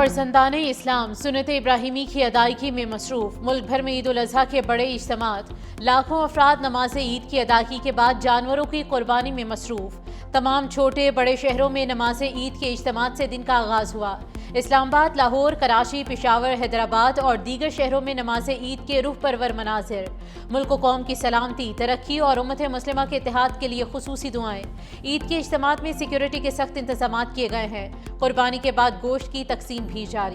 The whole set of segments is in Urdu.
فرزندان اسلام سنت ابراہیمی کی ادائیگی میں مصروف۔ ملک بھر میں عید الاضحیٰ کے بڑے اجتماعات، لاکھوں افراد نماز عید کی ادائیگی کے بعد جانوروں کی قربانی میں مصروف۔ تمام چھوٹے بڑے شہروں میں نماز عید کے اجتماعات سے دن کا آغاز ہوا۔ اسلام آباد، لاہور، کراچی، پشاور، حیدرآباد اور دیگر شہروں میں نماز عید کے روح پرور مناظر۔ ملک و قوم کی سلامتی، ترقی اور امت مسلمہ کے اتحاد کے لیے خصوصی دعائیں۔ عید کے اجتماعات میں سیکیورٹی کے سخت انتظامات کیے گئے ہیں۔ قربانی کے بعد گوشت کی تقسیم بھی جاری۔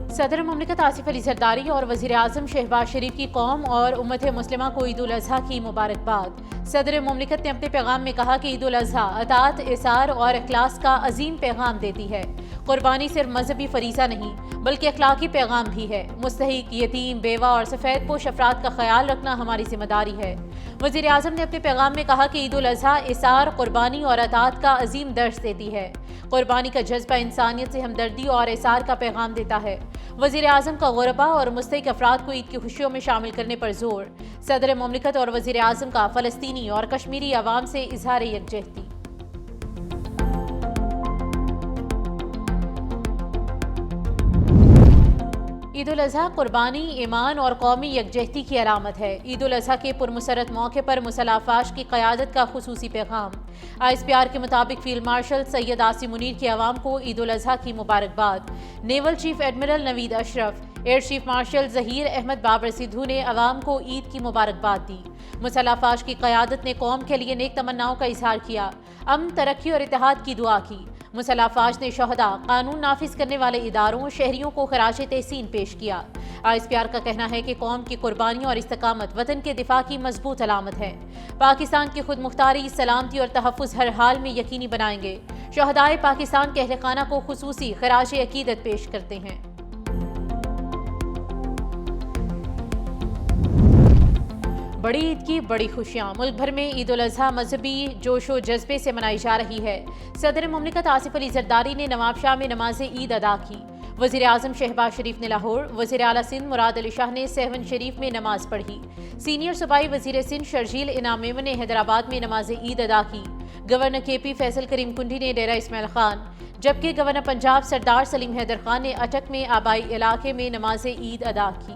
صدر مملکت آصف علی زرداری اور وزیر اعظم شہباز شریف کی قوم اور امت مسلمہ کو عید الاضحیٰ کی مبارکباد۔ صدر مملکت نے اپنے پیغام میں کہا کہ عید الاضحیٰ اطاعت، اثار اور اخلاص کا عظیم پیغام دیتی ہے۔ قربانی صرف مذہبی فریضہ نہیں بلکہ اخلاقی پیغام بھی ہے۔ مستحق، یتیم، بیوہ اور سفید پوش افراد کا خیال رکھنا ہماری ذمہ داری ہے۔ وزیر اعظم نے اپنے پیغام میں کہا کہ عید الاضحیٰ اثار، قربانی اور اطاعت کا عظیم درس دیتی ہے۔ قربانی کا جذبہ انسانیت سے ہمدردی اور اثار کا پیغام دیتا ہے۔ وزیر اعظم کا غربا اور مستحق افراد کو عید کی خوشیوں میں شامل کرنے پر زور۔ صدر مملکت اور وزیر اعظم کا فلسطینی اور کشمیری عوام سے اظہار یکجہتی۔ عید الاضحیٰ قربانی، ایمان اور قومی یکجہتی کی علامت ہے۔ عید الاضحیٰ کے پرمسرت موقع پر مسلح افواج کی قیادت کا خصوصی پیغام۔ ISPR کے مطابق فیلڈ مارشل سید عاصم منیر کی عوام کو عید الاضحیٰ کی مبارکباد۔ Naval chief admiral Naveed Ashraf, air chief marshal Zaheer Ahmed Babar Sidhu نے عوام کو عید کی مبارکباد دی۔ مسلح افواج کی قیادت نے قوم کے لیے نیک تمناؤں کا اظہار کیا، امن، ترقی اور اتحاد کی دعا کی۔ مسلح افواج نے شہداء، قانون نافذ کرنے والے اداروں، شہریوں کو خراج تحسین پیش کیا۔ ISPR کا کہنا ہے کہ قوم کی قربانی اور استقامت وطن کے دفاع کی مضبوط علامت ہے۔ پاکستان کی خود مختاری، سلامتی اور تحفظ ہر حال میں یقینی بنائیں گے۔ شہدائے پاکستان کے اہل خانہ کو خصوصی خراج عقیدت پیش کرتے ہیں۔ بڑی عید کی بڑی خوشیاں، ملک بھر میں عید الاضحیٰ مذہبی جوش و جذبے سے منائی جا رہی ہے۔ صدر مملکت آصف علی زرداری نے نواب شاہ میں نماز عید ادا کی۔ وزیر اعظم شہباز شریف نے لاہور، وزیر اعلیٰ سندھ مراد علی شاہ نے سیون شریف میں نماز پڑھی۔ سینئر صوبائی وزیر سندھ شرجیل انعام میمن نے حیدرآباد میں نماز عید ادا کی۔ گورنر KP فیصل کریم کنڈی نے ڈیرہ اسماعیل خان، جبکہ گورنر پنجاب سردار سلیم حیدر خان نے اٹک میں آبائی علاقے میں نماز عید ادا کی۔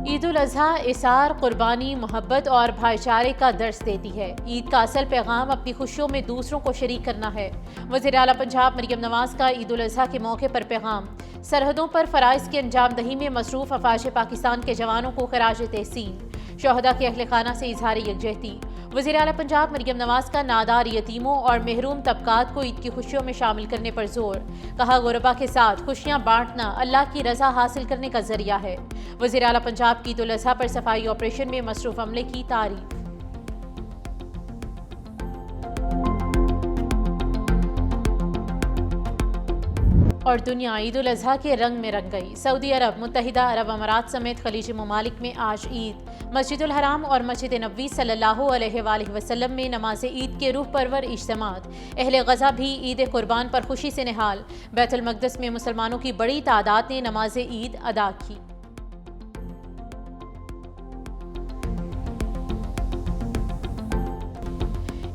عید الاضحیٰ اثار، قربانی، محبت اور بھائی چارے کا درس دیتی ہے۔ عید کا اصل پیغام اپنی خوشیوں میں دوسروں کو شریک کرنا ہے۔ وزیر اعلیٰ پنجاب مریم نواز کا عید الاضحیٰ کے موقع پر پیغام۔ سرحدوں پر فرائض کی انجام دہی میں مصروف افواج پاکستان کے جوانوں کو خراج تحسین۔ شہداء کے اہل خانہ سے اظہار یکجہتی۔ وزیر اعلیٰ پنجاب مریم نواز کا نادار یتیموں اور محروم طبقات کو عید کی خوشیوں میں شامل کرنے پر زور۔ کہا غربا کے ساتھ خوشیاں بانٹنا اللہ کی رضا حاصل کرنے کا ذریعہ ہے۔ وزیر اعلیٰ پنجاب کی عید الاضحیٰ پر صفائی آپریشن میں مصروف عملے کی تعریف۔ اور دنیا عید الاضحیٰ کے رنگ میں رنگ گئی۔ سعودی عرب، متحدہ عرب امارات سمیت خلیجی ممالک میں آج عید۔ مسجد الحرام اور مسجد نبوی صلی اللہ علیہ وآلہ وسلم میں نماز عید کے روح پرور اجتماعات۔ اہل غزہ بھی عید قربان پر خوشی سے نہال۔ بیت المقدس میں مسلمانوں کی بڑی تعداد نے نماز عید ادا کی۔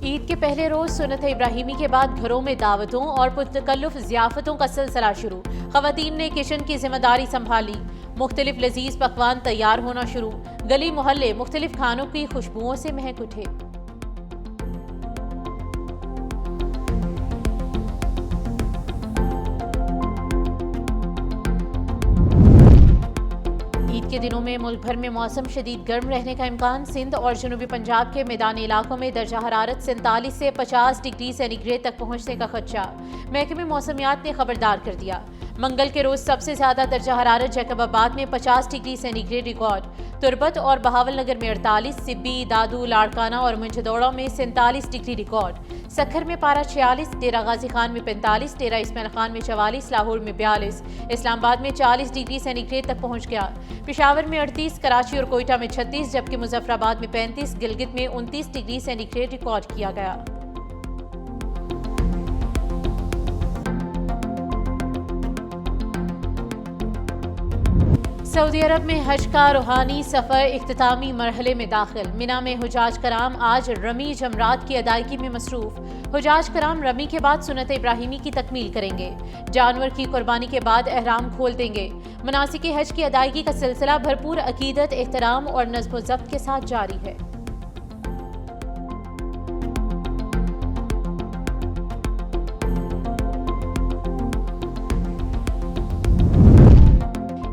عید کے پہلے روز سنت ابراہیمی کے بعد گھروں میں دعوتوں اور پرتکلف ضیافتوں کا سلسلہ شروع۔ خواتین نے کچن کی ذمہ داری سنبھالی۔ مختلف لذیذ پکوان تیار ہونا شروع۔ گلی محلے مختلف کھانوں کی خوشبوؤں سے مہک اٹھے۔ عید کے دنوں میں ملک بھر میں موسم شدید گرم رہنے کا امکان۔ سندھ اور جنوبی پنجاب کے میدانی علاقوں میں درجہ حرارت 47 سے 50 ڈگری سینٹی گریڈ تک پہنچنے کا خدشہ۔ محکمہ موسمیات نے خبردار کر دیا۔ منگل کے روز سب سے زیادہ درجہ حرارت جیکب آباد میں 50 ڈگری سینٹی گریڈ ریکارڈ، تربت اور بہاول نگر میں 48، سبی، دادو، لاڑکانہ اور منجھدوڑا میں 47 ڈگری ریکارڈ، سکھر میں پارہ 46، ڈیرہ غازی خان میں 45، ڈیرہ اسماعیل خان میں 44، لاہور میں 42، اسلام آباد میں 40 ڈگری سینٹی گریڈ تک پہنچ گیا۔ پشاور میں 38، کراچی اور کوئٹہ میں 36، جبکہ مظفر آباد میں 35، گلگت میں 29 ڈگری سینٹی گریڈ ریکارڈ کیا گیا۔ سعودی عرب میں حج کا روحانی سفر اختتامی مرحلے میں داخل۔ منا میں حجاج کرام آج رمی جمرات کی ادائیگی میں مصروف۔ حجاج کرام رمی کے بعد سنت ابراہیمی کی تکمیل کریں گے۔ جانور کی قربانی کے بعد احرام کھول دیں گے۔ مناسک حج کی ادائیگی کا سلسلہ بھرپور عقیدت، احترام اور نظم و ضبط کے ساتھ جاری ہے۔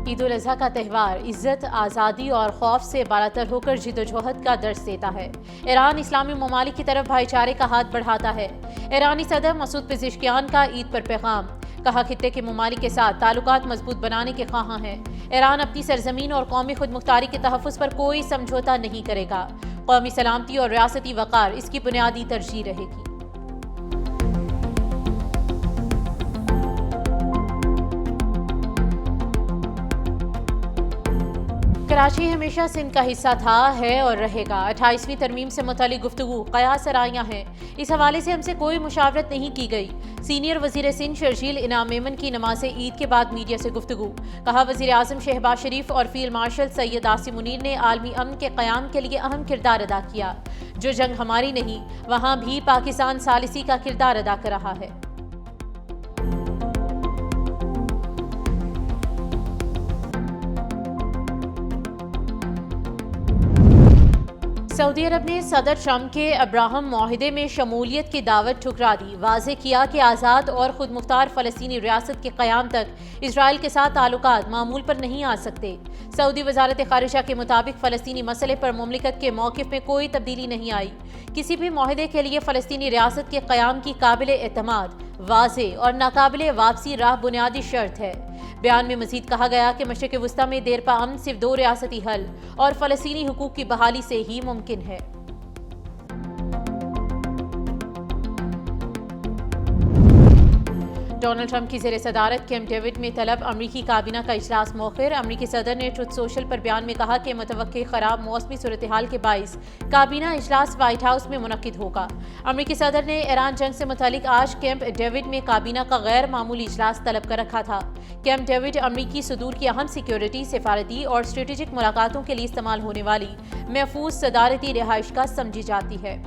عید الاضحیٰ کا تہوار عزت، آزادی اور خوف سے بالاتر ہو کر جدوجہد کا درس دیتا ہے۔ ایران اسلامی ممالک کی طرف بھائی چارے کا ہاتھ بڑھاتا ہے۔ ایرانی صدر مسعود پزشکیان کا عید پر پیغام، کہا خطے کے ممالک کے ساتھ تعلقات مضبوط بنانے کے خواہاں ہیں۔ ایران اپنی سرزمین اور قومی خود مختاری کے تحفظ پر کوئی سمجھوتہ نہیں کرے گا۔ قومی سلامتی اور ریاستی وقار اس کی بنیادی ترجیح رہے گی۔ کراچی ہمیشہ سندھ کا حصہ تھا، ہے اور رہے گا۔ 28ویں ترمیم سے متعلق گفتگو قیاس سرائیاں ہیں، اس حوالے سے ہم سے کوئی مشاورت نہیں کی گئی۔ سینئر وزیر سندھ شرجیل انعام میمن کی نماز عید کے بعد میڈیا سے گفتگو، کہا وزیر اعظم شہباز شریف اور فیلڈ مارشل سید عاصم منیر نے عالمی امن کے قیام کے لیے اہم کردار ادا کیا۔ جو جنگ ہماری نہیں، وہاں بھی پاکستان ثالثی کا کردار ادا کر رہا ہے۔ سعودی عرب نے صدر ٹرمپ کے ابراہم معاہدے میں شمولیت کی دعوت ٹھکرا دی۔ واضح کیا کہ آزاد اور خود مختار فلسطینی ریاست کے قیام تک اسرائیل کے ساتھ تعلقات معمول پر نہیں آ سکتے۔ سعودی وزارت خارجہ کے مطابق فلسطینی مسئلے پر مملکت کے موقف میں کوئی تبدیلی نہیں آئی۔ کسی بھی معاہدے کے لیے فلسطینی ریاست کے قیام کی قابل اعتماد، واضح اور ناقابل واپسی راہ بنیادی شرط ہے۔ بیان میں مزید کہا گیا کہ مشرق وسطی میں دیرپا امن صرف دو ریاستی حل اور فلسطینی حقوق کی بحالی سے ہی ممکن ہے۔ ڈونلڈ ٹرمپ کی زیر صدارت کیمپ ڈیوڈ میں طلب امریکی کابینہ کا اجلاس مؤخر۔ امریکی صدر نے ٹروتھ سوشل پر بیان میں کہا کہ متوقع خراب موسمی صورتحال کے باعث کابینہ اجلاس وائٹ ہاؤس میں منعقد ہوگا۔ امریکی صدر نے ایران جنگ سے متعلق آج کیمپ ڈیوڈ میں کابینہ کا غیر معمولی اجلاس طلب کر رکھا تھا۔ کیمپ ڈیوڈ امریکی صدور کی اہم سیکیورٹی، سفارتی اور اسٹریٹجک ملاقاتوں کے لیے استعمال ہونے والی محفوظ صدارتی رہائش گاہ سمجھی جاتی ہے۔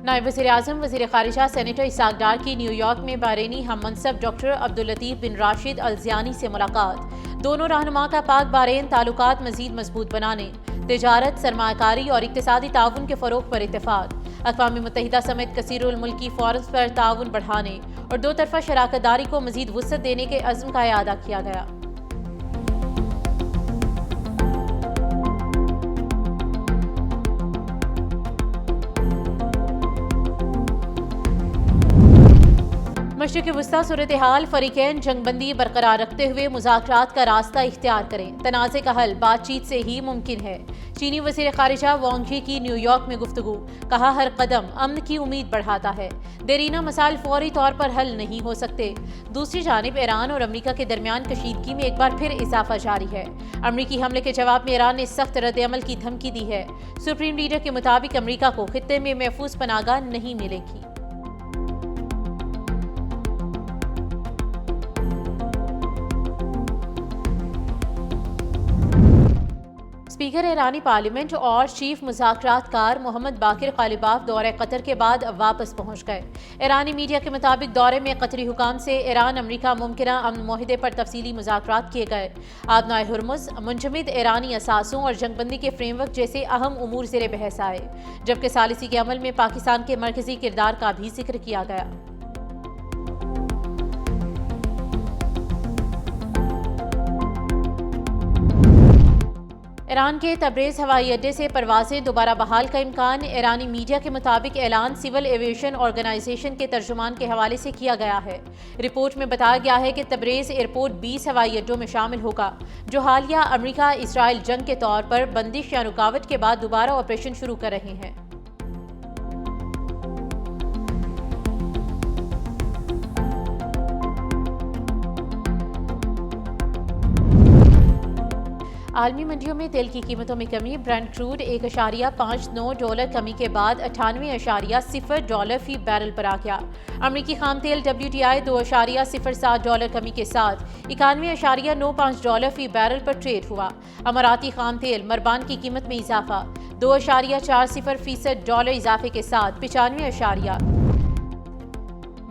نائب وزیر اعظم وزیر خارجہ سینیٹر اسحاق ڈار کی نیو یارک میں بحرینی ہم منصب ڈاکٹر عبداللطیف بن راشد الزیانی سے ملاقات۔ دونوں رہنما کا پاک بحرین تعلقات مزید مضبوط بنانے، تجارت، سرمایہ کاری اور اقتصادی تعاون کے فروغ پر اتفاق۔ اقوام متحدہ سمیت کثیر الملکی فورمز پر تعاون بڑھانے اور دو طرفہ شراکت داری کو مزید وسعت دینے کے عزم کا اعادہ کیا گیا۔ مشرق وسطی صورتحال، فریقین جنگ بندی برقرار رکھتے ہوئے مذاکرات کا راستہ اختیار کریں۔ تنازع کا حل بات چیت سے ہی ممکن ہے۔ چینی وزیر خارجہ وانگ ژی کی نیو یارک میں گفتگو، کہا ہر قدم امن کی امید بڑھاتا ہے۔ دیرینہ مسائل فوری طور پر حل نہیں ہو سکتے۔ دوسری جانب ایران اور امریکہ کے درمیان کشیدگی میں ایک بار پھر اضافہ جاری ہے۔ امریکی حملے کے جواب میں ایران نے سخت رد عمل کی دھمکی دی ہے۔ سپریم لیڈر کے مطابق امریکہ کو خطے میں محفوظ پناہ گاہ نہیں ملے گی۔ اسپیکر ایرانی پارلیمنٹ اور چیف مذاکرات کار محمد باقر قالیباف دورہ قطر کے بعد واپس پہنچ گئے۔ ایرانی میڈیا کے مطابق دورے میں قطری حکام سے ایران امریکہ ممکنہ امن معاہدے پر تفصیلی مذاکرات کیے گئے۔ آبنائے ہرمز، منجمد ایرانی اثاثوں اور جنگ بندی کے فریم ورک جیسے اہم امور زیر بحث آئے، جبکہ ثالثی کے عمل میں پاکستان کے مرکزی کردار کا بھی ذکر کیا گیا۔ ایران کے تبریز ہوائی اڈے سے پروازیں دوبارہ بحال کا امکان۔ ایرانی میڈیا کے مطابق اعلان سول ایویشن آرگنائزیشن کے ترجمان کے حوالے سے کیا گیا ہے۔ رپورٹ میں بتایا گیا ہے کہ تبریز ایئرپورٹ 20 ہوائی اڈوں میں شامل ہوگا جو حالیہ امریکہ اسرائیل جنگ کے طور پر بندش یا رکاوٹ کے بعد دوبارہ آپریشن شروع کر رہے ہیں۔ عالمی منڈیوں میں تیل کی قیمتوں میں کمی، برنٹ کروڈ $1.59 کمی کے بعد $98.0 فی بیرل پر آ گیا۔ امریکی خام تیل WTI $2.07 کمی کے ساتھ $91.95 فی بیرل پر ٹریڈ ہوا۔ اماراتی خام تیل مربان کی قیمت میں اضافہ، $2.40 اضافے کے ساتھ 95۔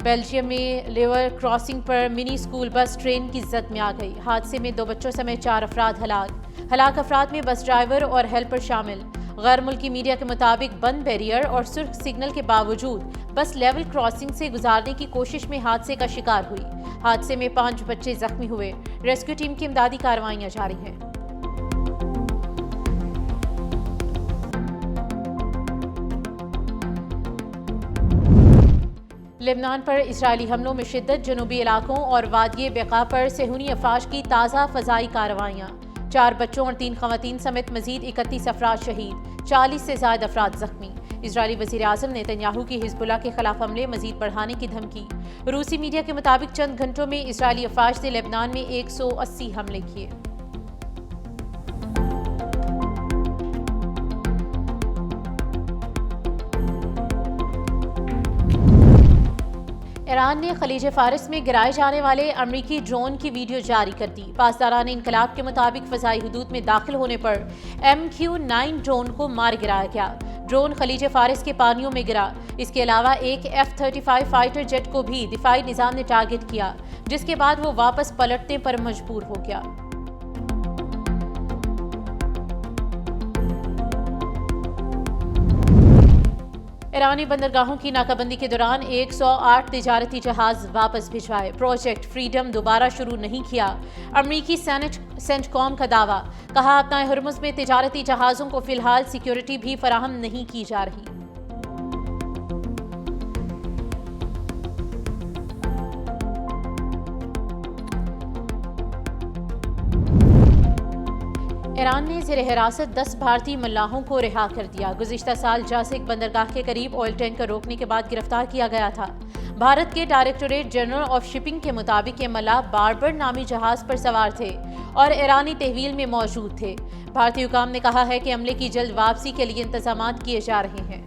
بیلجیم میں لیور کراسنگ پر منی اسکول بس ٹرین کی زد میں آ گئی۔ حادثے میں 2 بچوں سمیت 4 افراد ہلاک افراد میں بس ڈرائیور اور ہیلپر شامل۔ غیر ملکی میڈیا کے مطابق بند بیریئر اور سرخ سگنل کے باوجود بس لیول کراسنگ سے گزارنے کی کوشش میں حادثے کا شکار ہوئی۔ حادثے میں 5 بچے زخمی ہوئے۔ ریسکیو ٹیم کی امدادی کارروائیاں جاری ہیں۔ لبنان پر اسرائیلی حملوں میں شدت، جنوبی علاقوں اور وادی بقا پر صہیونی افواج کی تازہ فضائی کارروائیاں، 4 بچوں اور 3 خواتین سمیت مزید 31 افراد شہید، 40 سے زائد افراد زخمی۔ اسرائیلی وزیر اعظم نیتنیاہو کی حزب اللہ کے خلاف حملے مزید بڑھانے کی دھمکی۔ روسی میڈیا کے مطابق چند گھنٹوں میں اسرائیلی افواج نے لبنان میں 180 حملے کیے۔ ایران نے خلیج فارس میں گرائے جانے والے امریکی ڈرون کی ویڈیو جاری کر دی۔ پاسداران انقلاب کے مطابق فضائی حدود میں داخل ہونے پر MQ-9 ڈرون کو مار گرایا گیا۔ ڈرون خلیج فارس کے پانیوں میں گرا۔ اس کے علاوہ ایک F-35 فائٹر جیٹ کو بھی دفاعی نظام نے ٹارگٹ کیا، جس کے بعد وہ واپس پلٹنے پر مجبور ہو گیا۔ ایرانی بندرگاہوں کی ناکہ بندی کے دوران 108 تجارتی جہاز واپس بھجوائے۔ پروجیکٹ فریڈم دوبارہ شروع نہیں کیا، امریکی سینٹ کام کا دعویٰ۔ کہا اپنا ہرمز میں تجارتی جہازوں کو فی الحال سیکیورٹی بھی فراہم نہیں کی جا رہی۔ ایران نے زیر حراست 10 بھارتی ملاحوں کو رہا کر دیا۔ گزشتہ سال جاسک بندرگاہ کے قریب آئل ٹینکر روکنے کے بعد گرفتار کیا گیا تھا۔ بھارت کے ڈائریکٹوریٹ جنرل آف شپنگ کے مطابق یہ ملاح باربر نامی جہاز پر سوار تھے اور ایرانی تحویل میں موجود تھے۔ بھارتی حکام نے کہا ہے کہ عملے کی جلد واپسی کے لیے انتظامات کیے جا رہے ہیں۔